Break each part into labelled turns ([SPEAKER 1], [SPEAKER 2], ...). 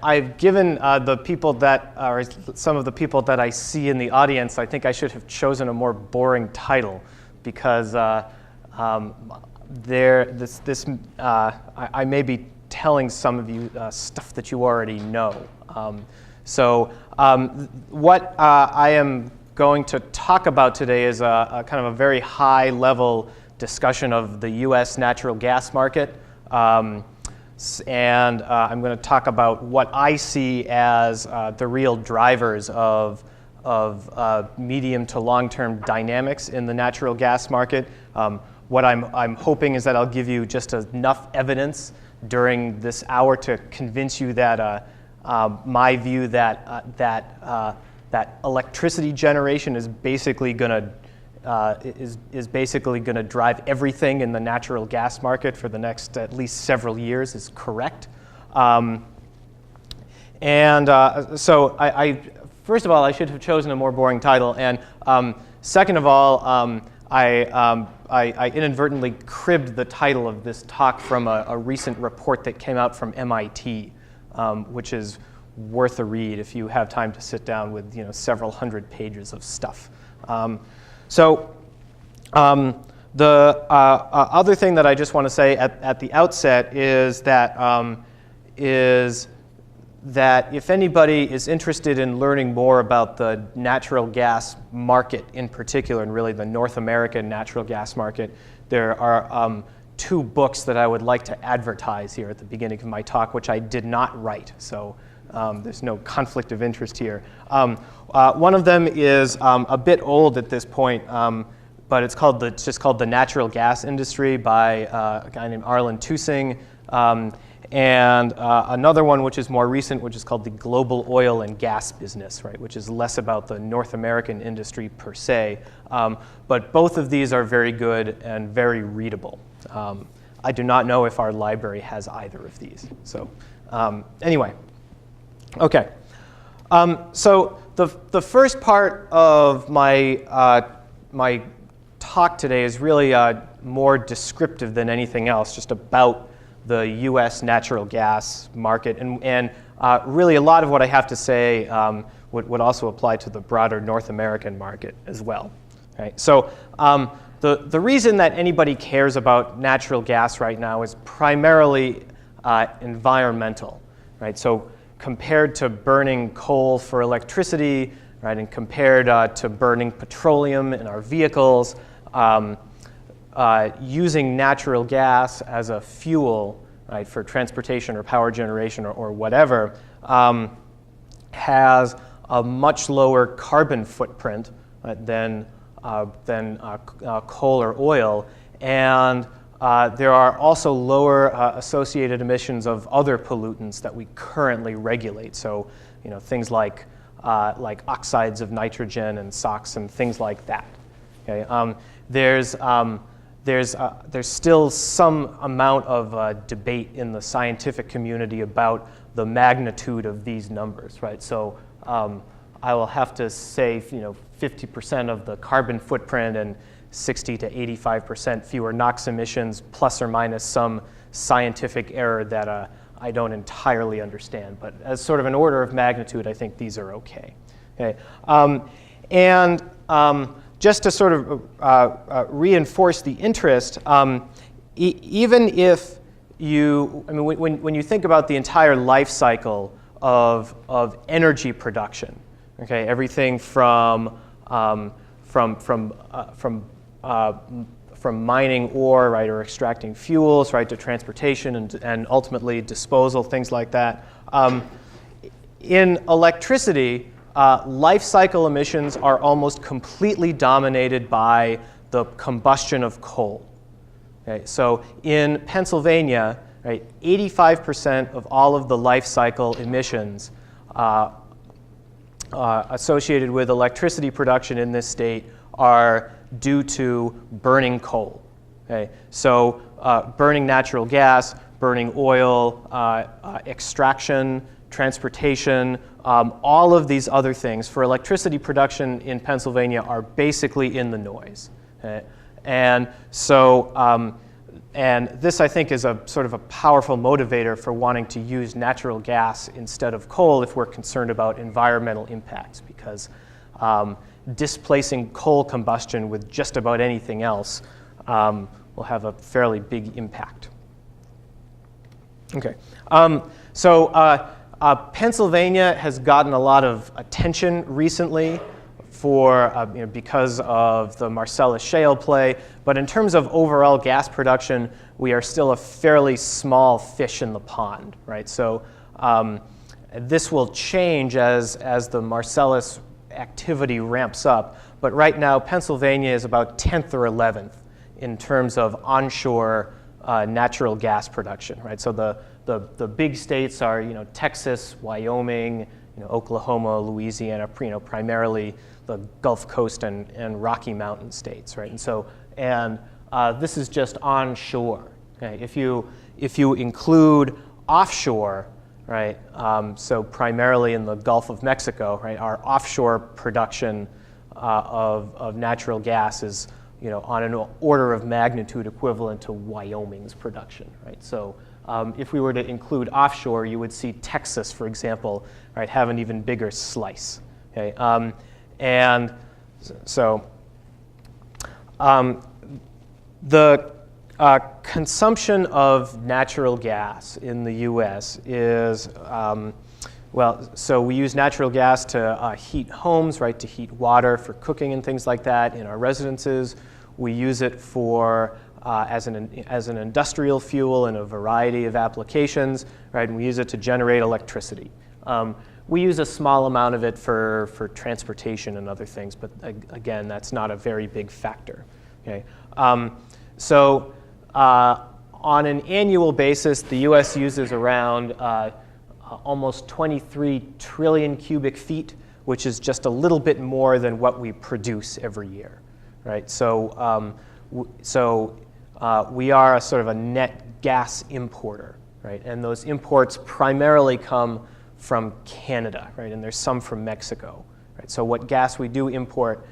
[SPEAKER 1] I've given the people that, or some of the people that I see in the audience, I think I should have chosen a more boring title, because I may be telling some of you stuff that you already know. What I am going to talk about today is a kind of a very high-level discussion of the U.S. natural gas market. And I'm going to talk about what I see as the real drivers of medium to long-term dynamics in the natural gas market. What I'm hoping is that I'll give you just enough evidence during this hour to convince you that my view that electricity generation is basically going to drive everything in the natural gas market for the next at least several years is correct. So first of all, I should have chosen a more boring title, and second of all, I inadvertently cribbed the title of this talk from a recent report that came out from MIT, which is worth a read if you have time to sit down with several hundred pages of stuff. The other thing that I just want to say at the outset is that if anybody is interested in learning more about the natural gas market in particular, and really the North American natural gas market, there are two books that I would like to advertise here at the beginning of my talk, which I did not write, so there's no conflict of interest here. One of them is a bit old at this point, but it's just called The Natural Gas Industry by a guy named Arlen Toosing. And another one, which is more recent, which is called The Global Oil and Gas Business, right, which is less about the North American industry per se. But both of these are very good and very readable. I do not know if our library has either of these. So anyway, okay. So the first part of my talk today is really more descriptive than anything else, just about the U.S. natural gas market. And really a lot of what I have to say would also apply to the broader North American market as well. Right? So the reason that anybody cares about natural gas right now is primarily environmental. Right? So compared to burning coal for electricity, right, and compared to burning petroleum in our vehicles, using natural gas as a fuel, right, for transportation or power generation or whatever, has a much lower carbon footprint, right, than coal or oil, and there are also lower associated emissions of other pollutants that we currently regulate. So, things like oxides of nitrogen and SOx and things like that. Okay? There's still some amount of debate in the scientific community about the magnitude of these numbers, right? So I will have to say, 50% of the carbon footprint and 60 to 85% fewer NOx emissions, plus or minus some scientific error that I don't entirely understand. But as sort of an order of magnitude, I think these are okay. Okay. Just to sort of reinforce the interest, even if when you think about the entire life cycle of energy production, okay, everything from mining ore, right, or extracting fuels, right, to transportation and ultimately disposal, things like that. In electricity, life cycle emissions are almost completely dominated by the combustion of coal. Okay, so in Pennsylvania, right, 85% of all of the life cycle emissions associated with electricity production in this state are due to burning coal. Okay, so burning natural gas, burning oil, extraction, transportation, all of these other things for electricity production in Pennsylvania are basically in the noise. Okay? And so and this, I think, is a sort of a powerful motivator for wanting to use natural gas instead of coal if we're concerned about environmental impacts, because displacing coal combustion with just about anything else will have a fairly big impact. Okay, Pennsylvania has gotten a lot of attention recently because of the Marcellus Shale play, but in terms of overall gas production, we are still a fairly small fish in the pond, right? So this will change as the Marcellus activity ramps up, but right now Pennsylvania is about 10th or 11th in terms of onshore natural gas production, right? So the big states are, Texas, Wyoming, Oklahoma, Louisiana, primarily the Gulf Coast and Rocky Mountain states, right? And this is just onshore. Okay? If you include offshore, right? So primarily in the Gulf of Mexico, right? Our offshore production of natural gas is, on an order of magnitude equivalent to Wyoming's production, right? So if we were to include offshore, you would see Texas, for example, right, have an even bigger slice. Okay, and so the consumption of natural gas in the U.S. is so we use natural gas to heat homes, right, to heat water for cooking and things like that in our residences. We use it for as an industrial fuel in a variety of applications, right? And we use it to generate electricity. We use a small amount of it for transportation and other things, but again, that's not a very big factor. Okay. On an annual basis, the U.S. uses around almost 23 trillion cubic feet, which is just a little bit more than what we produce every year, right? So we are a sort of a net gas importer, right? And those imports primarily come from Canada, right? And there's some from Mexico, right? So what gas we do import,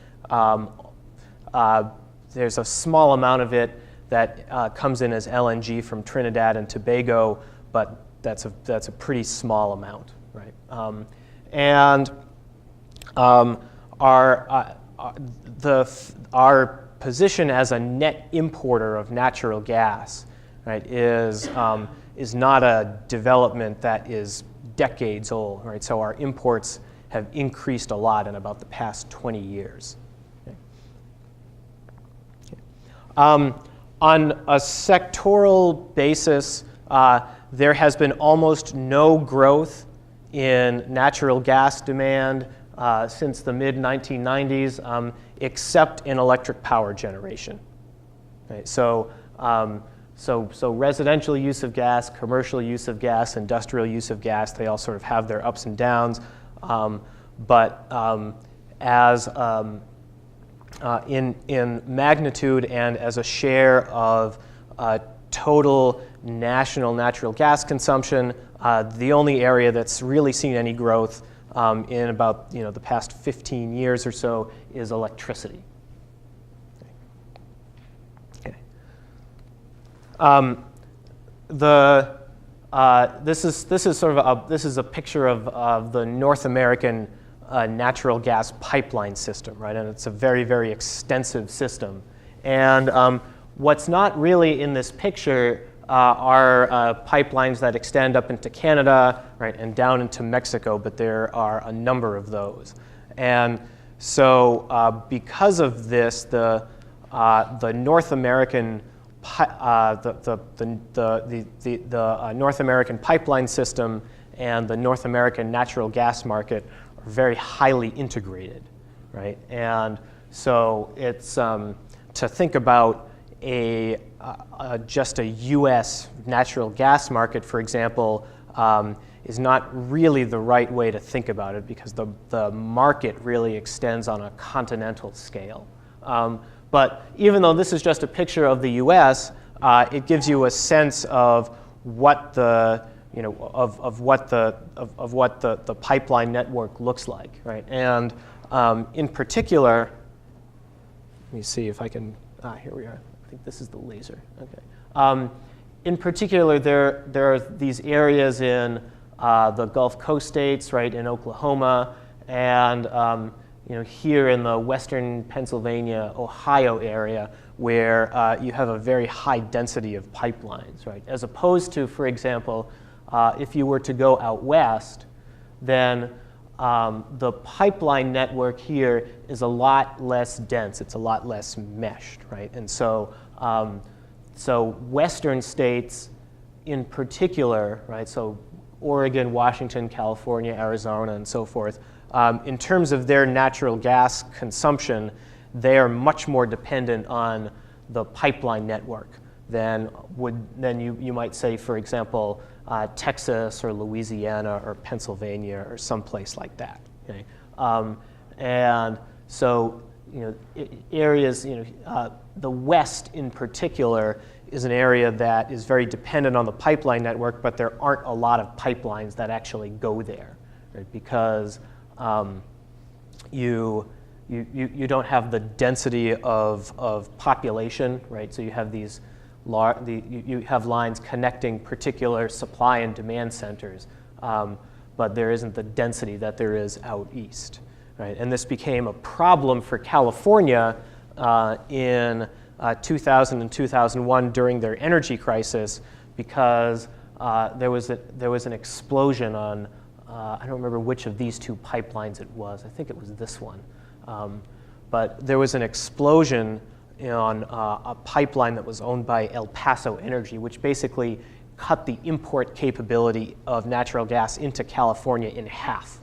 [SPEAKER 1] there's a small amount of it that comes in as LNG from Trinidad and Tobago, but that's a pretty small amount, right? Our position as a net importer of natural gas, right, is not a development that is decades old, right? So our imports have increased a lot in about the past 20 years. Okay. On a sectoral basis, there has been almost no growth in natural gas demand since the mid-1990s, except in electric power generation. Okay, so residential use of gas, commercial use of gas, industrial use of gas, they all sort of have their ups and downs. In magnitude and as a share of total national natural gas consumption, the only area that's really seen any growth in about the past 15 years or so is electricity. Okay. This is a picture of the North American natural gas pipeline system, right? And it's a very, very extensive system. And what's not really in this picture are pipelines that extend up into Canada, right, and down into Mexico, but there are a number of those. And so because of this, the North American North American pipeline system and the North American natural gas market are very highly integrated, right? And so it's to think about just a U.S. natural gas market, for example, is not really the right way to think about it because the market really extends on a continental scale. But even though this is just a picture of the U.S., it gives you a sense of what the what the pipeline network looks like, right? And in particular, let me see if I can. Here we are. I think this is the laser. Okay. In particular, there are these areas in the Gulf Coast states, right, in Oklahoma, and here in the western Pennsylvania, Ohio area, where you have a very high density of pipelines, right? As opposed to, for example, if you were to go out west, then the pipeline network here is a lot less dense. It's a lot less meshed, right? And so, so western states in particular, right? So Oregon, Washington, California, Arizona, and so forth, in terms of their natural gas consumption, they are much more dependent on the pipeline network than you might say, for example, Texas or Louisiana or Pennsylvania or someplace like that. Okay? And so, areas, the West in particular is an area that is very dependent on the pipeline network, but there aren't a lot of pipelines that actually go there, right? Because you don't have the density of population, right? So you have these you have lines connecting particular supply and demand centers, but there isn't the density that there is out east, right? And this became a problem for California in 2000 and 2001 during their energy crisis, because there was an explosion on I don't remember which of these two pipelines it was. I think it was this one, but there was an explosion on a pipeline that was owned by El Paso Energy, which basically cut the import capability of natural gas into California in half,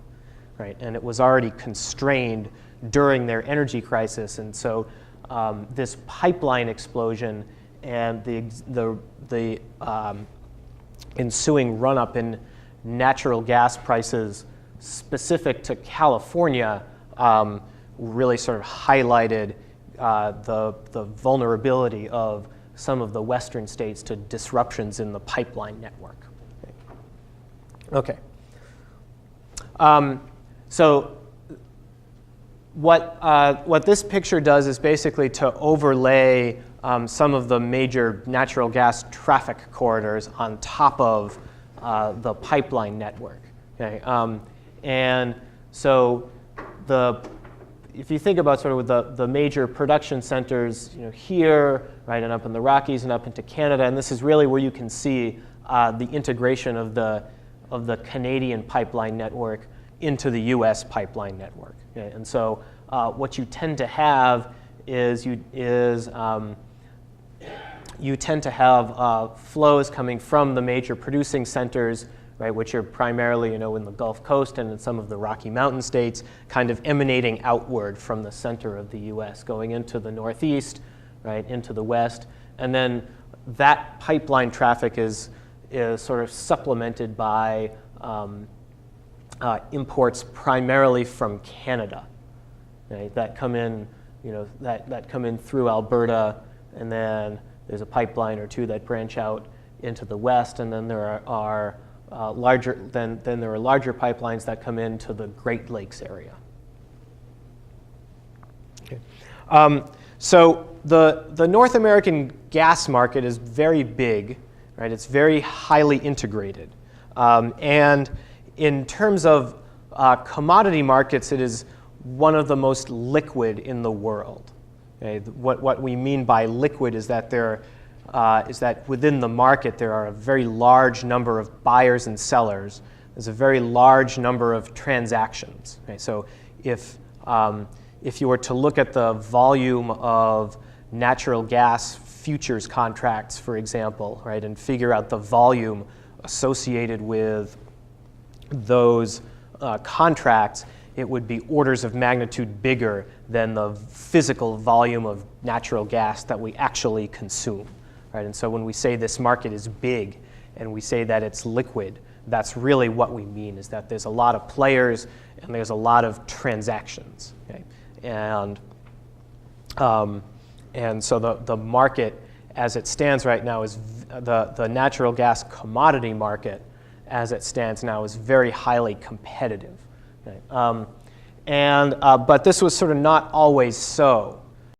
[SPEAKER 1] right? And it was already constrained during their energy crisis, and so this pipeline explosion and the ensuing run-up in natural gas prices specific to California really sort of highlighted the vulnerability of some of the western states to disruptions in the pipeline network. Okay. So what this picture does is basically to overlay some of the major natural gas traffic corridors on top of the pipeline network. Okay? And so if you think about sort of the major production centers, here, right, and up in the Rockies and up into Canada, and this is really where you can see the integration of the Canadian pipeline network into the U.S. pipeline network. Okay? And so what you tend to have is you tend to have flows coming from the major producing centers, right, which are primarily, in the Gulf Coast and in some of the Rocky Mountain states, kind of emanating outward from the center of the U.S., going into the Northeast, right, into the West, and then that pipeline traffic is sort of supplemented by imports primarily from Canada, right, that come in, that come in through Alberta, and then there's a pipeline or two that branch out into the West, and then there are larger pipelines that come into the Great Lakes area. Okay. So the North American gas market is very big, right? It's very highly integrated, and in terms of commodity markets, it is one of the most liquid in the world. Okay? What we mean by liquid is that within the market there are a very large number of buyers and sellers. There's a very large number of transactions. Okay? So if you were to look at the volume of natural gas futures contracts, for example, right, and figure out the volume associated with those contracts, it would be orders of magnitude bigger than the physical volume of natural gas that we actually consume, right? And so when we say this market is big and we say that it's liquid, that's really what we mean, is that there's a lot of players and there's a lot of transactions, okay? And so the market as it stands right now is the natural gas commodity market as it stands now is very highly competitive. Okay? But this was sort of not always so.